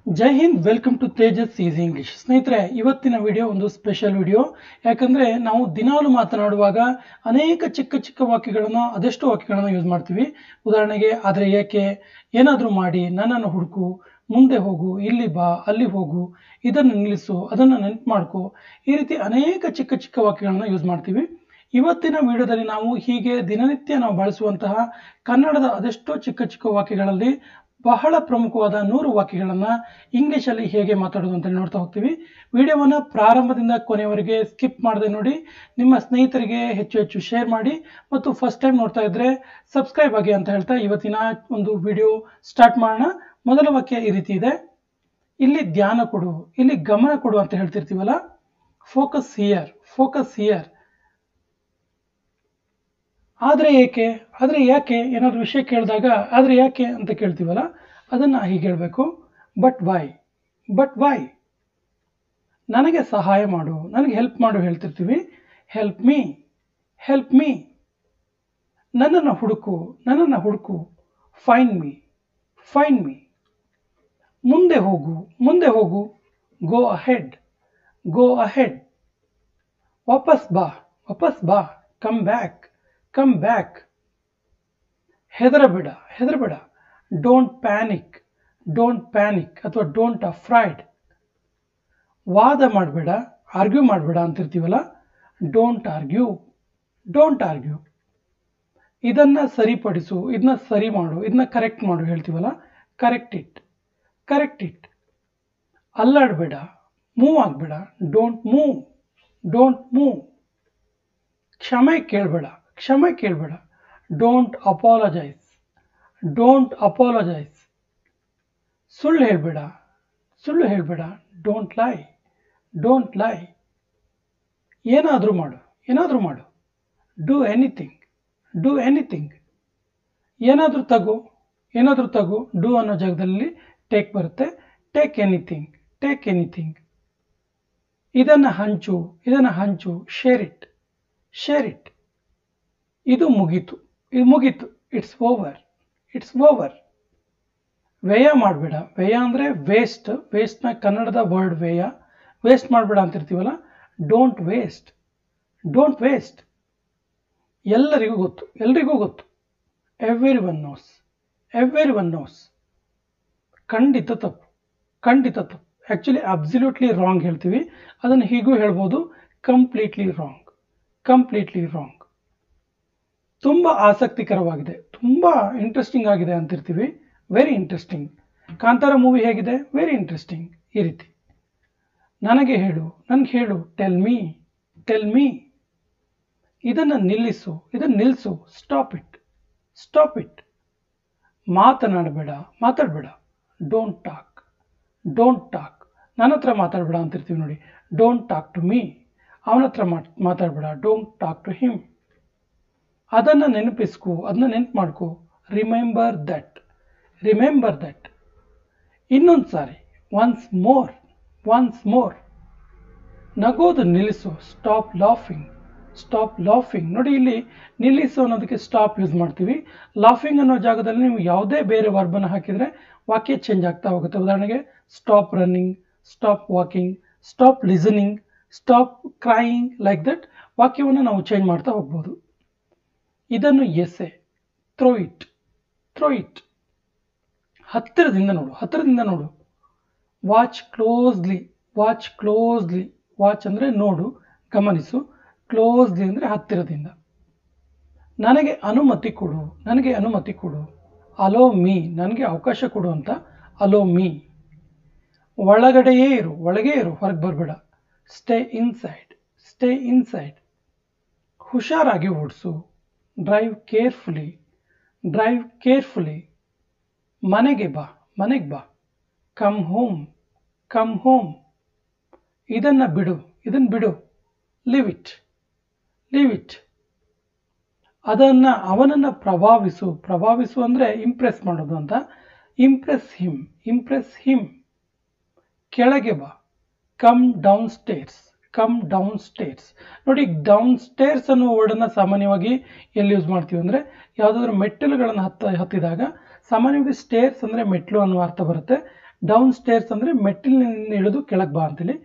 ಜೈ ಹಿಂದ್, welcome to Tejas easy English. ಸ್ನೇಹಿತರೆ, ಇವತ್ತಿನ ವಿಡಿಯೋ ಒಂದು ಸ್ಪೆಷಲ್ ವಿಡಿಯೋ. ಯಾಕಂದರೆ ನಾವು ದಿನಾಲು ಮಾತನಾಡುವಾಗ ಅನೇಕ ಚಿಕ್ಕ ಚಿಕ್ಕ ವಾಕ್ಯಗಳನ್ನು, ಅದೆಷ್ಟು ವಾಕ್ಯಗಳನ್ನು ಯೂಸ್ ಮಾಡ್ತೀವಿ. ಉದಾಹರಣೆಗೆ, ಆದರೆ ಏಕೆ, ಏನಾದರೂ ಮಾಡಿ, ನನ್ನನ್ನು ಹುಡುಕು, ಮುಂದೆ ಹೋಗು, ಇಲ್ಲಿ ಬಾ, ಅಲ್ಲಿ ಹೋಗು, ಇದನ್ನು ನಿಲ್ಲಿಸು, ಅದನ್ನು ನೆನಪು ಮಾಡ್ಕೋ, ಈ ರೀತಿ ಅನೇಕ ಚಿಕ್ಕ ಚಿಕ್ಕ ವಾಕ್ಯಗಳನ್ನು ಯೂಸ್ ಮಾಡ್ತೀವಿ. ಇವತ್ತಿನ ವಿಡಿಯೋದಲ್ಲಿ ನಾವು ಹೀಗೆ ದಿನನಿತ್ಯ ನಾವು ಬಳಸುವಂತಹ ಕನ್ನಡದ ಅದೆಷ್ಟೋ ಚಿಕ್ಕ ಚಿಕ್ಕ ವಾಕ್ಯಗಳಲ್ಲಿ ಬಹಳ ಪ್ರಮುಖವಾದ 100 ವಾಕ್ಯಗಳನ್ನು ಇಂಗ್ಲೀಷಲ್ಲಿ ಹೇಗೆ ಮಾತಾಡೋದು ಅಂತ ನೋಡ್ತಾ ಹೋಗ್ತೀವಿ. ವಿಡಿಯೋವನ್ನು ಪ್ರಾರಂಭದಿಂದ ಕೊನೆಯವರೆಗೆ ಸ್ಕಿಪ್ ಮಾಡದೆ ನೋಡಿ. ನಿಮ್ಮ ಸ್ನೇಹಿತರಿಗೆ ಹೆಚ್ಚು ಹೆಚ್ಚು ಶೇರ್ ಮಾಡಿ ಮತ್ತು ಫಸ್ಟ್ ಟೈಮ್ ನೋಡ್ತಾ ಇದ್ದರೆ ಸಬ್ಸ್ಕ್ರೈಬ್ ಆಗಿ ಅಂತ ಹೇಳ್ತಾ ಇವತ್ತಿನ ಒಂದು ವಿಡಿಯೋ ಸ್ಟಾರ್ಟ್ ಮಾಡೋಣ. ಮೊದಲ ವಾಕ್ಯ ಈ ರೀತಿ ಇದೆ. ಇಲ್ಲಿ ಧ್ಯಾನ ಕೊಡು, ಇಲ್ಲಿ ಗಮನ ಕೊಡು ಅಂತ ಹೇಳ್ತಿರ್ತೀವಲ್ಲ, ಫೋಕಸ್ ಹಿಯರ್, ಫೋಕಸ್ ಹಿಯರ್. ಆದರೆ ಏಕೆ, ಆದರೆ ಯಾಕೆ, ಏನಾದರೂ ವಿಷಯ ಕೇಳಿದಾಗ ಆದರೆ ಯಾಕೆ ಅಂತ ಕೇಳ್ತೀವಲ್ಲ, ಅದನ್ನು ಹೀಗೆ ಹೇಳಬೇಕು, ಬಟ್ ವೈ, ಬಟ್ ವೈ. ನನಗೆ ಸಹಾಯ ಮಾಡು, ನನಗೆ ಹೆಲ್ಪ್ ಮಾಡು ಹೇಳ್ತಿರ್ತೀವಿ, ಹೆಲ್ಪ್ ಮೀ, ಹೆಲ್ಪ್ ಮೀ. ನನ್ನನ್ನು ಹುಡುಕು, ನನ್ನನ್ನು ಹುಡುಕು, ಫೈಂಡ್ ಮೀ, ಫೈಂಡ್ ಮೀ. ಮುಂದೆ ಹೋಗು, ಮುಂದೆ ಹೋಗು, ಗೋ ಅಹೆಡ್, ಗೋ ಅಹೆಡ್. ವಾಪಸ್ ಬಾ, ವಾಪಸ್ ಬಾ, ಕಮ್ ಬ್ಯಾಕ್, ಕಮ್ ಬ್ಯಾಕ್. ಹೆದರಬೇಡ, ಹೆದರಬೇಡ, ಡೋಂಟ್ ಪ್ಯಾನಿಕ್, ಡೋಂಟ್ ಪ್ಯಾನಿಕ್ ಅಥವಾ ಡೋಂಟ್ ಅಫ್ರೈಡ್. ವಾದ ಮಾಡಬೇಡ, ಆರ್ಗ್ಯೂ ಮಾಡಬೇಡ ಅಂತಿರ್ತೀವಲ್ಲ, ಡೋಂಟ್ ಆರ್ಗ್ಯೂ, ಡೋಂಟ್ ಆರ್ಗ್ಯೂ. ಇದನ್ನು ಸರಿಪಡಿಸು, ಇದನ್ನ ಸರಿ ಮಾಡು, ಇದನ್ನ ಕರೆಕ್ಟ್ ಮಾಡು ಹೇಳ್ತೀವಲ್ಲ, ಕರೆಕ್ಟ್ ಇಟ್, ಕರೆಕ್ಟ್ ಇಟ್. ಅಲ್ಲಾಡಬೇಡ, ಮೂವ್ ಆಗಬೇಡ, ಡೋಂಟ್ ಮೂವ್, ಡೋಂಟ್ ಮೂವ್. ಕ್ಷಮೆ ಕೇಳಬೇಡ, ಕ್ಷಮೆ ಕೇಳಬೇಡ, ಡೋಂಟ್ ಅಪಾಲಜೈಸ್, ಡೋಂಟ್ ಅಪಾಲಜೈಸ್. ಸುಳ್ಳು ಹೇಳಬೇಡ, ಸುಳ್ಳು ಹೇಳಬೇಡ, ಡೋಂಟ್ ಲೈ, ಡೋಂಟ್ ಲೈ. ಏನಾದರೂ ಮಾಡು, ಏನಾದರೂ ಮಾಡು, ಡೂ ಎನಿಥಿಂಗ್, ಡೂ ಎನಿಥಿಂಗ್. ಏನಾದರೂ ತಗೋ, ಏನಾದರೂ ತಗೋ, ಡೂ ಅನ್ನೋ ಜಾಗದಲ್ಲಿ ಟೇಕ್ ಬರುತ್ತೆ, ಟೇಕ್ ಎನಿಥಿಂಗ್, ಟೇಕ್ ಎನಿಥಿಂಗ್. ಇದನ್ನು ಹಂಚು, ಇದನ್ನು ಹಂಚು, ಶೇರ್ ಇಟ್, ಶೇರ್ ಇಟ್. ಇದು ಮುಗೀತು, ಇದು ಮುಗೀತು, ಇಟ್ಸ್ ಓವರ್, ಇಟ್ಸ್ ಓವರ್. ವ್ಯಯ ಮಾಡಬೇಡ, ವ್ಯಯ ಅಂದರೆ ವೇಸ್ಟ್, ವೇಸ್ಟ್ನ ಕನ್ನಡದ ವರ್ಡ್ ವ್ಯಯ. ವೇಸ್ಟ್ ಮಾಡಬೇಡ ಅಂತಿರ್ತೀವಲ್ಲ, ಡೋಂಟ್ ವೇಸ್ಟ್, ಡೋಂಟ್ ವೇಸ್ಟ್. ಎಲ್ಲರಿಗೂ ಗೊತ್ತು, ಎಲ್ರಿಗೂ ಗೊತ್ತು, everyone knows, everyone knows. ಖಂಡಿತ ತಪ್ಪು, ಖಂಡಿತ ತಪ್ಪು. ಆ್ಯಕ್ಚುಲಿ ಅಬ್ಸಲ್ಯೂಟ್ಲಿ ರಾಂಗ್ ಹೇಳ್ತೀವಿ, ಅದನ್ನು ಹೀಗೂ ಹೇಳ್ಬೋದು, ಕಂಪ್ಲೀಟ್ಲಿ ರಾಂಗ್, ಕಂಪ್ಲೀಟ್ಲಿ ರಾಂಗ್. ತುಂಬ ಆಸಕ್ತಿಕರವಾಗಿದೆ, ತುಂಬ ಇಂಟ್ರೆಸ್ಟಿಂಗ್ ಆಗಿದೆ ಅಂತಿರ್ತೀವಿ, ವೆರಿ ಇಂಟ್ರೆಸ್ಟಿಂಗ್. ಕಾಂತಾರ ಮೂವಿ ಹೇಗಿದೆ, ವೆರಿ ಇಂಟ್ರೆಸ್ಟಿಂಗ್. ಈ ರೀತಿ ನನಗೆ ಹೇಳು, ನನಗೆ ಹೇಳು, ಟೆಲ್ ಮೀ, ಟೆಲ್ ಮೀ. ಇದನ್ನು ನಿಲ್ಲಿಸು, ಇದನ್ನು ನಿಲ್ಲಿಸು, ಸ್ಟಾಪ್ ಇಟ್, ಸ್ಟಾಪ್ ಇಟ್. ಮಾತನಾಡಬೇಡ, ಮಾತಾಡಬೇಡ, ಡೋಂಟ್ ಟಾಕ್, ಡೋಂಟ್ ಟಾಕ್. ನನ್ನ ಹತ್ರ ಮಾತಾಡಬೇಡ ಅಂತಿರ್ತೀವಿ ನೋಡಿ, ಡೋಂಟ್ ಟಾಕ್ ಟು ಮೀ. ಅವನ ಹತ್ರ ಮಾತಾಡಬೇಡ, ಡೋಂಟ್ ಟಾಕ್ ಟು ಹಿಮ್. ಅದನ್ನು ನೆನಪಿಸ್ಕೊ, ಅದನ್ನ ನೆನಪು ಮಾಡ್ಕೋ, ರಿಮೆಂಬರ್ ದಟ್, ರಿಮೆಂಬರ್ ದಟ್. ಇನ್ನೊಂದು ಸಾರಿ, ಒನ್ಸ್ ಮೋರ್, ಒನ್ಸ್ ಮೋರ್. ನಗೋದು ನಿಲ್ಲಿಸು, ಸ್ಟಾಪ್ ಲಾಫಿಂಗ್, ಸ್ಟಾಪ್ ಲಾಫಿಂಗ್. ನೋಡಿ, ಇಲ್ಲಿ ನಿಲ್ಲಿಸು ಅನ್ನೋದಕ್ಕೆ ಸ್ಟಾಪ್ ಯೂಸ್ ಮಾಡ್ತೀವಿ. ಲಾಫಿಂಗ್ ಅನ್ನೋ ಜಾಗದಲ್ಲಿ ನೀವು ಯಾವುದೇ ಬೇರೆ ವರ್ಬನ್ನು ಹಾಕಿದರೆ ವಾಕ್ಯ ಚೇಂಜ್ ಆಗ್ತಾ ಹೋಗುತ್ತೆ. ಉದಾಹರಣೆಗೆ, stop running, stop walking, stop listening, stop crying, like that ವಾಕ್ಯವನ್ನು ನಾವು ಚೇಂಜ್ ಮಾಡ್ತಾ ಹೋಗ್ಬೋದು. ಇದನ್ನು ಎಸೆ, ಥ್ರೋ ಇಟ್, ಥ್ರೋ ಇಟ್. ಹತ್ತಿರದಿಂದ ನೋಡು, ಹತ್ತಿರದಿಂದ ನೋಡು. Watch closely, watch closely. Watch ಅಂದರೆ ನೋಡು, ಗಮನಿಸು. ಕ್ಲೋಸ್ಲಿ ಅಂದರೆ ಹತ್ತಿರದಿಂದ. ನನಗೆ ಅನುಮತಿ ಕೊಡು, ನನಗೆ ಅನುಮತಿ ಕೊಡು. ಅಲೋ ಮೀ, ನನಗೆ ಅವಕಾಶ ಕೊಡು ಅಂತ, ಅಲೋ ಮೀ. ಒಳಗಡೆಯೇ ಇರು, ಒಳಗೆ ಇರು, ಹೊರಗೆ ಬರಬೇಡ. Stay inside, stay inside. ಹುಷಾರಾಗಿ ಓಡಿಸು, ಡ್ರೈವ್ ಕೇರ್ಫುಲಿ, ಡ್ರೈವ್ ಕೇರ್ಫುಲಿ. ಮನೆಗೆ ಬಾ, ಮನೆಗೆ ಬಾ. Come home, come home. ಇದನ್ನು ಬಿಡು, ಇದನ್ನು ಬಿಡು. Leave it, leave it. ಅವನನ್ನು ಪ್ರಭಾವಿಸು, ಪ್ರಭಾವಿಸು ಅಂದರೆ ಇಂಪ್ರೆಸ್ ಮಾಡೋದು ಅಂತ, ಇಂಪ್ರೆಸ್ ಹಿಮ್, ಇಂಪ್ರೆಸ್ ಹಿಮ್. ಕೆಳಗೆ ಬಾ, come down stairs, come down stairs. ನೋಡಿ, ಡೌನ್ ಸ್ಟೇರ್ಸ್ ಅನ್ನೋ ವರ್ಡನ್ನು ಸಾಮಾನ್ಯವಾಗಿ ಎಲ್ಲಿ ಯೂಸ್ ಮಾಡ್ತೀವಿ ಅಂದರೆ, ಯಾವುದಾದ್ರೂ ಮೆಟ್ಟಿಲುಗಳನ್ನು ಹತ್ತಿದಾಗ ಸಾಮಾನ್ಯವಾಗಿ ಸ್ಟೇರ್ಸ್ ಅಂದರೆ ಮೆಟ್ಲು ಅನ್ನೋ ಅರ್ಥ ಬರುತ್ತೆ. ಡೌನ್ ಸ್ಟೇರ್ಸ್ ಅಂದರೆ ಮೆಟ್ಟಿಲಿನಿಂದ ಇಳಿದು ಕೆಳಗೆ ಬಾ ಅಂತೇಳಿ,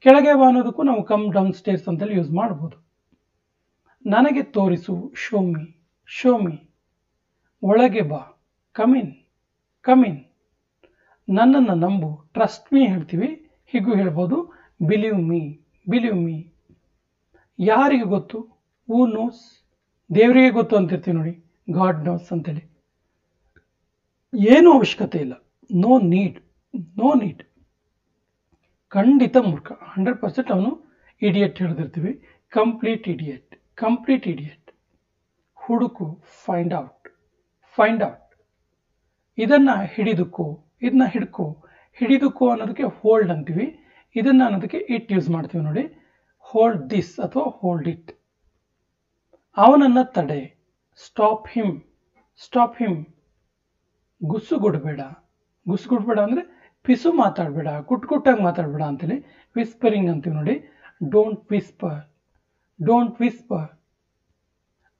ಕೆಳಗೆ ಬಾ ಅನ್ನೋದಕ್ಕೂ ನಾವು ಕಮ್ ಡೌನ್ ಸ್ಟೇರ್ಸ್ ಅಂತೇಳಿ ಯೂಸ್ ಮಾಡ್ಬೋದು. ನನಗೆ ತೋರಿಸು, ಶೋ ಮೀ, ಶೋ ಮೀ. ಒಳಗೆ ಬಾ, ಕಮಿನ್, ಕಮಿನ್. ನನ್ನನ್ನು ನಂಬು, ಟ್ರಸ್ಟ್ ಮೀ ಹೇಳ್ತೀವಿ, ಹೀಗೂ ಹೇಳ್ಬೋದು, ಬಿಲೀವ್ ಮೀ, ಬಿಲೀವ್ ಮೀ. ಯಾರಿಗೆ ಗೊತ್ತು, ಹೂ ನೋಸ್, ದೇವರಿಗೆ ಗೊತ್ತು ಅಂತಿರ್ತೀವಿ ನೋಡಿ, ಗಾಡ್ ನೋಸ್ ಅಂತೇಳಿ. ಏನೂ ಅವಶ್ಯಕತೆ ಇಲ್ಲ, ನೋ ನೀಡ್, ನೋ ನೀಡ್. ಖಂಡಿತ ಮೂರ್ಖ, 100% ಅವನು ಇಡಿಯಟ್ ಹೇಳಿದಿರ್ತೀವಿ, ಕಂಪ್ಲೀಟ್ ಇಡಿಯಟ್, ಕಂಪ್ಲೀಟ್ ಇಡಿಯಟ್. ಹುಡುಕು, ಫೈಂಡ್ ಔಟ್, ಫೈಂಡ್ ಔಟ್. ಇದನ್ನ ಹಿಡಿದುಕೋ, ಇದನ್ನ ಹಿಡ್ಕೋ. ಹಿಡಿದುಕೋ ಅನ್ನೋದಕ್ಕೆ ಹೋಲ್ಡ್ ಅಂತೀವಿ, ಇದನ್ನ ಅನ್ನೋದಕ್ಕೆ ಇಟ್ ಯೂಸ್ ಮಾಡ್ತೀವಿ ನೋಡಿ, ಹೋಲ್ಡ್ ದಿಸ್ ಅಥವಾ ಹೋಲ್ಡ್ ಇಟ್. ಅವನನ್ನ ತಡೆ, ಸ್ಟಾಪ್ ಹಿಮ್, ಸ್ಟಾಪ್ ಹಿಮ್. ಗುಸುಗುಡ್ಬೇಡ, ಗುಸುಗುಡ್ಬೇಡ ಅಂದರೆ ಪಿಸು ಮಾತಾಡಬೇಡ, ಕುಟ್ಟಾಗಿ ಮಾತಾಡಬೇಡ ಅಂತೇಳಿ ವಿಸ್ಪರಿಂಗ್ ಅಂತೀವಿ ನೋಡಿ, ಡೋಂಟ್ ವಿಸ್ಪರ್, ಡೋಂಟ್ ವಿಸ್ಪರ್.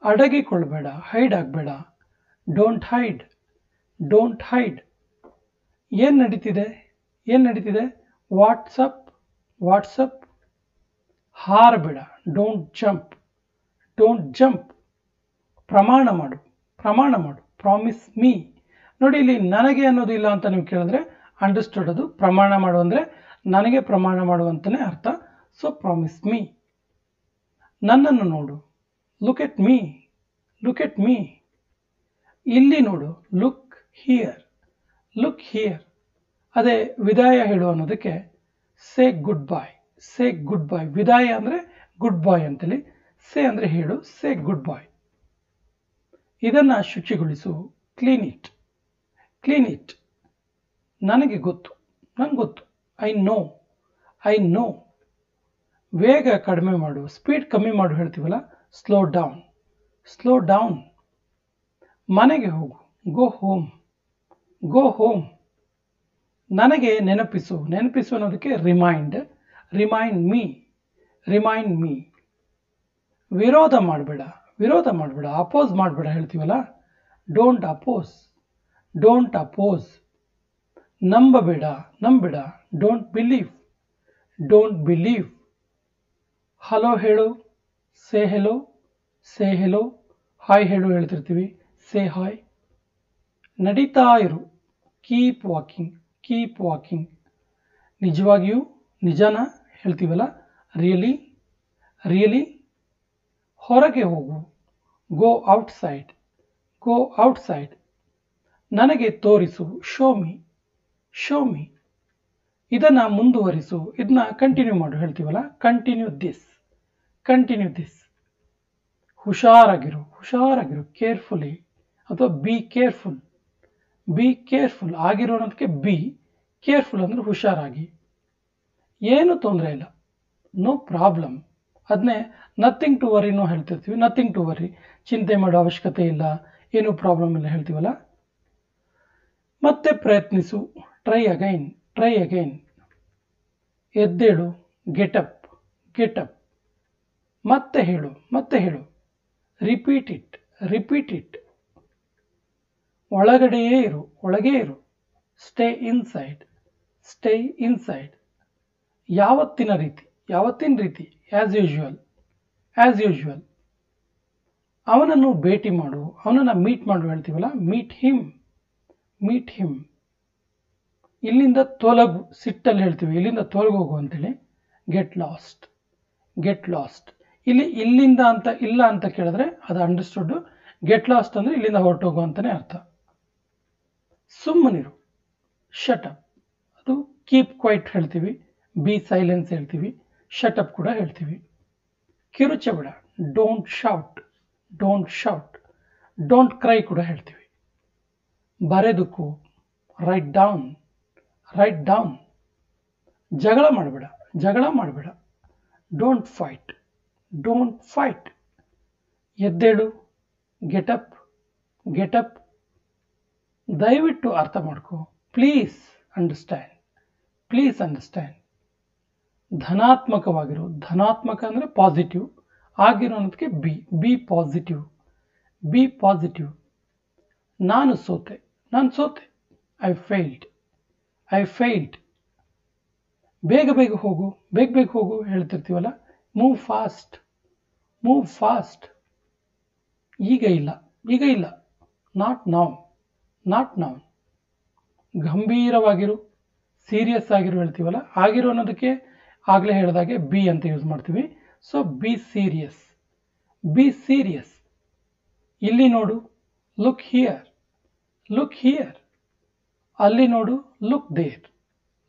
ಅಡಗಿಕೊಳ್ಬೇಡ, ಹೈಡ್ ಆಗಬೇಡ, ಡೋಂಟ್ ಹೈಡ್, ಡೋಂಟ್ ಹೈಡ್. ಏನು ನಡೀತಿದೆ, ಏನು ನಡೀತಿದೆ, ವಾಟ್ಸಪ್, ವಾಟ್ಸಪ್. ಹಾರಬೇಡ, ಡೋಂಟ್ ಜಂಪ್, ಡೋಂಟ್ ಜಂಪ್. ಪ್ರಮಾಣ ಮಾಡು, ಪ್ರಮಾಣ ಮಾಡು, ಪ್ರಾಮಿಸ್ ಮೀ. ನೋಡಿ ಇಲ್ಲಿ ನನಗೆ ಅನ್ನೋದು ಇಲ್ಲ ಅಂತ ನೀವು ಕೇಳಿದ್ರೆ ಅಂಡರ್ಸ್ಟುಡ್, ಅದು ಪ್ರಮಾಣ ಮಾಡು ಅಂದರೆ ನನಗೆ ಪ್ರಮಾಣ ಮಾಡುವಂತಲೇ ಅರ್ಥ. So promise me. ನನ್ನನ್ನು ನೋಡು, look at me, look at me. ಇಲ್ಲಿ ನೋಡು, ಲುಕ್ ಹಿಯರ್, ಲುಕ್ ಹಿಯರ್. ಅದೇ ವಿದಾಯ ಹೇಳು ಅನ್ನೋದಕ್ಕೆ ಸೇ ಗುಡ್ ಬಾಯ್, ಸೇ ಗುಡ್ ಬಾಯ್. ವಿದಾಯ ಅಂದರೆ ಗುಡ್ ಬಾಯ್ ಅಂತೇಳಿ, ಸೇ ಅಂದರೆ ಹೇಳು, ಸೇ ಗುಡ್ ಬಾಯ್. ಇದನ್ನು ಶುಚಿಗೊಳಿಸು, ಕ್ಲೀನ್ ಇಟ್, ಕ್ಲೀನ್ ಇಟ್. ನನಗೆ ಗೊತ್ತು, ನಂಗೆ ಗೊತ್ತು, ಐ ನೋ, ಐ ನೋ. ವೇಗ ಕಡಿಮೆ ಮಾಡು, ಸ್ಪೀಡ್ ಕಮ್ಮಿ ಮಾಡು ಹೇಳ್ತೀವಲ್ಲ, ಸ್ಲೋ ಡೌನ್, ಸ್ಲೋ ಡೌನ್. ಮನೆಗೆ ಹೋಗು, ಗೋ ಹೋಮ್, ಗೋ ಹೋಮ್. ನನಗೆ ನೆನಪಿಸು, ನೆನಪಿಸು ಅನ್ನೋದಕ್ಕೆ remind, remind me, remind me. ವಿರೋಧ ಮಾಡಬೇಡ, ವಿರೋಧ ಮಾಡಬೇಡ, ಅಪೋಸ್ ಮಾಡಬೇಡ ಹೇಳ್ತೀವಲ್ಲ, ಡೋಂಟ್ ಅಪೋಸ್, ಡೋಂಟ್ ಅಪೋಸ್. ನಂಬಬೇಡ, ನಂಬೇಡ, don't believe, don't believe. Hello ಹೇಳು, say hello, say hello. Hi ಹೇಳು ಹೇಳ್ತಿರ್ತೀವಿ, ಸೇ ಹಾಯ್. ನಡೀತಾ ಇರು, ಕೀಪ್ ವಾಕಿಂಗ್, ಕೀಪ್ ವಾಕಿಂಗ್. ನಿಜವಾಗಿಯೂ, ನಿಜನ ಹೇಳ್ತೀವಲ್ಲ, ರಿಯಲಿ, ರಿಯಲಿ. ಹೊರಗೆ ಹೋಗು, ಗೋ ಔಟ್ಸೈಡ್, ಗೋ ಔಟ್ಸೈಡ್. ನನಗೆ ತೋರಿಸು, ಶೋ ಮೀ, ಶೋ ಮೀ. ಇದನ್ನ ಮುಂದುವರಿಸು, ಇದನ್ನ ಕಂಟಿನ್ಯೂ ಮಾಡು ಹೇಳ್ತೀವಲ್ಲ, ಕಂಟಿನ್ಯೂ ದಿಸ್, ಕಂಟಿನ್ಯೂ ದಿಸ್. ಹುಷಾರಾಗಿರು, ಹುಷಾರಾಗಿರು, ಕೇರ್ಫುಲಿ ಅಥವಾ ಬಿ ಕೇರ್ಫುಲ್, ಬಿ ಕೇರ್ಫುಲ್. ಆಗಿರೋ ಅನ್ನೋದಕ್ಕೆ ಬಿ, ಕೇರ್ಫುಲ್ ಅಂದರೆ ಹುಷಾರಾಗಿ. ಏನು ತೊಂದರೆ ಇಲ್ಲ, ನೋ ಪ್ರಾಬ್ಲಮ್. ಅದನ್ನೇ ನಥಿಂಗ್ ಟು ವರಿನೂ ಹೇಳ್ತಿರ್ತೀವಿ, ನಥಿಂಗ್ ಟು ವರಿ, ಚಿಂತೆ ಮಾಡೋ ಅವಶ್ಯಕತೆ ಇಲ್ಲ, ಏನೂ ಪ್ರಾಬ್ಲಮ್ ಇಲ್ಲ ಹೇಳ್ತೀವಲ್ಲ. ಮತ್ತೆ ಪ್ರಯತ್ನಿಸು, ಟ್ರೈ ಅಗೈನ್, ಟ್ರೈ ಅಗೈನ್. ಎದ್ದೇಳು, ಗೆಟಪ್, ಗೆಟಪ್. ಮತ್ತೆ ಹೇಳು, ಮತ್ತೆ ಹೇಳು, ರಿಪೀಟ್ ಇಟ್, ರಿಪೀಟ್ ಇಟ್. ಒಳಗಡೆಯೇ ಇರು, ಒಳಗೇ ಇರು, ಸ್ಟೇ ಇನ್ಸೈಡ್, ಸ್ಟೇ ಇನ್ಸೈಡ್. ಯಾವತ್ತಿನ ರೀತಿ, ಯಾವತ್ತಿನ ರೀತಿ, ಆ್ಯಸ್ ಯೂಶುವಲ್, ಆ್ಯಸ್ ಯೂಶುವಲ್. ಅವನನ್ನು ಭೇಟಿ ಮಾಡು, ಅವನನ್ನು ಮೀಟ್ ಮಾಡು ಹೇಳ್ತೀವಲ್ಲ, ಮೀಟ್ ಹಿಮ್, ಮೀಟ್ ಹಿಮ್. ಇಲ್ಲಿಂದ ತೊಲಗು, ಸಿಟ್ಟಲ್ಲಿ ಹೇಳ್ತೀವಿ, ಇಲ್ಲಿಂದ ತೊಲಗೋಗು ಅಂತೇಳಿ, ಗೆಟ್ ಲಾಸ್ಟ್, ಗೆಟ್ ಲಾಸ್ಟ್. ಇಲ್ಲಿ ಇಲ್ಲಿಂದ ಅಂತ ಇಲ್ಲ ಅಂತ ಕೇಳಿದ್ರೆ ಅದು ಅಂಡರ್ಸ್ಟುಡ್, ಗೆಟ್ ಲಾಸ್ಟ್ ಅಂದರೆ ಇಲ್ಲಿಂದ ಹೊರಟೋಗು ಅಂತಲೇ ಅರ್ಥ. ಸುಮ್ಮನಿರು, ಶಟಪ್, ಅದು ಕೀಪ್ ಕ್ವೈಟ್ ಹೇಳ್ತೀವಿ, ಬಿ ಸೈಲೆನ್ಸ್ ಹೇಳ್ತೀವಿ, ಶಟಪ್ ಕೂಡ ಹೇಳ್ತೀವಿ. ಕಿರುಚಬೇಡ, don't shout, don't shout. Don't cry ಕೂಡ ಹೇಳ್ತೀವಿ. ಬರೆದುಕೋ, ರೈಟ್ ಡೌನ್, ರೈಟ್ ಡೌನ್. ಜಗಳ ಮಾಡಬೇಡ, ಜಗಳ ಮಾಡಬೇಡ, ಡೋಂಟ್ ಫೈಟ್, ಡೋಂಟ್ ಫೈಟ್. ಎದ್ದೇಳು, ಗೆಟಪ್, ಗೆಟಪ್. ದಯವಿಟ್ಟು ಅರ್ಥ ಮಾಡ್ಕೋ, ಪ್ಲೀಸ್ ಅಂಡರ್ಸ್ಟ್ಯಾಂಡ್, ಪ್ಲೀಸ್ ಅಂಡರ್ಸ್ಟ್ಯಾಂಡ್. ಧನಾತ್ಮಕವಾಗಿರು, ಧನಾತ್ಮಕ ಅಂದರೆ ಪಾಸಿಟಿವ್, ಆಗಿರೋ ಅನ್ನೋದಕ್ಕೆ be, be positive, be positive. ನಾನು ಸೋತೆ, ನಾನು ಸೋತೆ, ಐ ಫೇಲ್ಡ್, ಐ ಫೇಲ್ಡ್. ಬೇಗ ಬೇಗ ಹೋಗು, ಬೇಗ ಬೇಗ ಹೋಗು ಹೇಳ್ತಿರ್ತೀವಲ್ಲ, ಮೂವ್ ಫಾಸ್ಟ್, ಮೂವ್ ಫಾಸ್ಟ್. ಈಗ ಇಲ್ಲ, ಈಗ ಇಲ್ಲ, ನಾಟ್ ನೌ, ನಾಟ್ ನೌ. ಗಂಭೀರವಾಗಿರು, ಸೀರಿಯಸ್ ಆಗಿರು ಹೇಳ್ತೀವಲ್ಲ, ಆಗಿರು ಅನ್ನೋದಕ್ಕೆ ಆಗಲೇ ಹೇಳಿದಾಗೆ ಬಿ ಅಂತ ಯೂಸ್ ಮಾಡ್ತೀವಿ. So be serious, be serious. ಇಲ್ಲಿ ನೋಡು, ಲುಕ್ ಹಿಯರ್, ಲುಕ್ ಹಿಯರ್. ಅಲ್ಲಿ ನೋಡು, ಲುಕ್ ದೇರ್,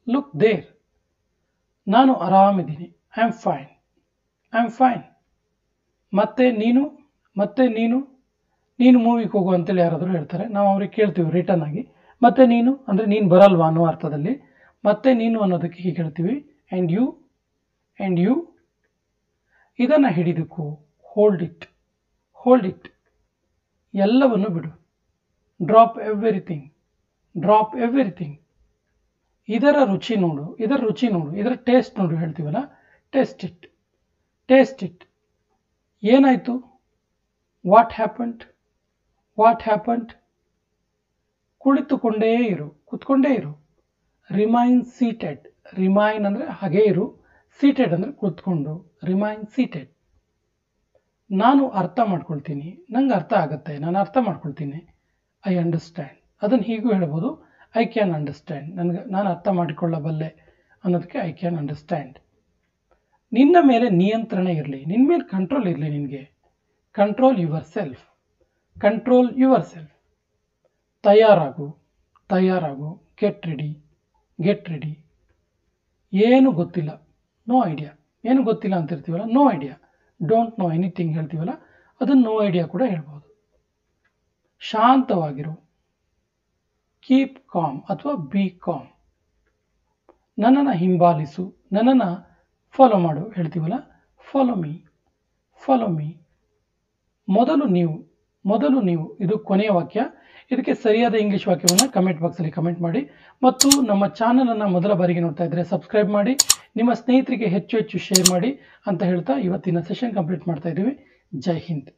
ಲುಕ್ ದೇರ್. ನಾನು ಆರಾಮಿದ್ದೀನಿ, I am fine, I am fine. ಮತ್ತೆ ನೀನು, ಮತ್ತೆ ನೀನು, ನೀನು ಮೂವಿಗೆ ಹೋಗು ಅಂತೇಳಿ ಯಾರಾದರೂ ಹೇಳ್ತಾರೆ, ನಾವು ಅವ್ರಿಗೆ ಕೇಳ್ತೀವಿ ರಿಟರ್ನ್ ಆಗಿ, ಮತ್ತೆ ನೀನು ಅಂದರೆ ನೀನು ಬರಲ್ವಾ ಅನ್ನೋ ಅರ್ಥದಲ್ಲಿ. ಮತ್ತೆ ನೀನು ಅನ್ನೋದಕ್ಕೆ ಹೀಗೆ ಹೇಳ್ತೀವಿ, ಆ್ಯಂಡ್ ಯು, ಆ್ಯಂಡ್ ಯು. ಇದನ್ನು ಹಿಡಿದುಕೋ, ಹೋಲ್ಡ್ ಇಟ್, ಹೋಲ್ಡ್ ಇಟ್. ಎಲ್ಲವನ್ನು ಬಿಡು, ಡ್ರಾಪ್ ಎವ್ರಿಥಿಂಗ್, ಡ್ರಾಪ್ ಎವ್ರಿಥಿಂಗ್. ಇದರ ರುಚಿ ನೋಡು, ಇದರ ರುಚಿ ನೋಡು, ಇದರ ಟೇಸ್ಟ್ ನೋಡು ಹೇಳ್ತೀವಲ್ಲ, ಟೇಸ್ಟ್ ಇಟ್, ಟೇಸ್ಟ್ ಇಟ್. ಏನಾಯಿತು? What happened, what happened. ಕುಳಿತುಕೊಂಡೇ ಇರು, ಕೂತ್ಕೊಂಡೇ ಇರು. ರಿಮೈನ್ ಸೀಟೆಡ್, ರಿಮೈನ್ ಅಂದರೆ ಹಾಗೇ ಇರು, ಸೀಟೆಡ್ ಅಂದರೆ ಕೂತ್ಕೊಂಡು, ರಿಮೈನ್ ಸೀಟೆಡ್. ನಾನು ಅರ್ಥ ಮಾಡ್ಕೊಳ್ತೀನಿ, ನಂಗೆ ಅರ್ಥ ಆಗುತ್ತೆ, ನಾನು ಅರ್ಥ ಮಾಡ್ಕೊಳ್ತೀನಿ. I understand. ಅದನ್ನು ಹೀಗೂ ಹೇಳ್ಬೋದು, ಐ ಕ್ಯಾನ್ ಅಂಡರ್ಸ್ಟ್ಯಾಂಡ್. ನಾನು ಅರ್ಥ ಮಾಡಿಕೊಳ್ಳಬಲ್ಲೆ ಅನ್ನೋದಕ್ಕೆ ಐ ಕ್ಯಾನ್ ಅಂಡರ್ಸ್ಟ್ಯಾಂಡ್. ನಿನ್ನ ಮೇಲೆ ನಿಯಂತ್ರಣ ಇರಲಿ, ನಿನ್ನ ಮೇಲೆ ಕಂಟ್ರೋಲ್ ಇರಲಿ ನಿನಗೆ. Control your self, control your self. ತಯಾರಾಗು, ತಯಾರಾಗು. Get ready, get ready. ಏನು ಗೊತ್ತಿಲ್ಲ, ನೋ ಐಡಿಯಾ. ಏನು ಗೊತ್ತಿಲ್ಲ ಅಂತಿರ್ತೀವಲ್ಲ, no idea. Don't know anything ಹೇಳ್ತೀವಲ್ಲ, ಅದನ್ನು ನೋ ಐಡಿಯಾ ಕೂಡ ಹೇಳ್ಬೋದು. ಶಾಂತವಾಗಿರು, ಕೀಪ್ ಕಾಮ್ ಅಥವಾ ಬಿ ಕಾಮ್. ನನ್ನನ್ನು ಹಿಂಬಾಲಿಸು, ನನ್ನನ್ನು ಫಾಲೋ ಮಾಡು ಹೇಳ್ತೀವಲ್ಲ, ಫಾಲೋ ಮೀ, ಫಾಲೋ ಮೀ. ಮೊದಲು ನೀವು, ಮೊದಲು ನೀವು. ಇದು ಕೊನೆಯ ವಾಕ್ಯ. ಇದಕ್ಕೆ ಸರಿಯಾದ ಇಂಗ್ಲಿಷ್ ವಾಕ್ಯವನ್ನು ಕಮೆಂಟ್ ಬಾಕ್ಸಲ್ಲಿ ಕಮೆಂಟ್ ಮಾಡಿ. ಮತ್ತು ನಮ್ಮ ಚಾನಲನ್ನು ಮೊದಲ ಬಾರಿಗೆ ನೋಡ್ತಾ ಇದ್ದರೆ ಸಬ್ಸ್ಕ್ರೈಬ್ ಮಾಡಿ, ನಿಮ್ಮ ಸ್ನೇಹಿತರಿಗೆ ಹೆಚ್ಚು ಹೆಚ್ಚು ಶೇರ್ ಮಾಡಿ ಅಂತ ಹೇಳ್ತಾ ಇವತ್ತಿನ ಸೆಷನ್ ಕಂಪ್ಲೀಟ್ ಮಾಡ್ತಾ ಇದ್ದೀವಿ. ಜೈ ಹಿಂದ್.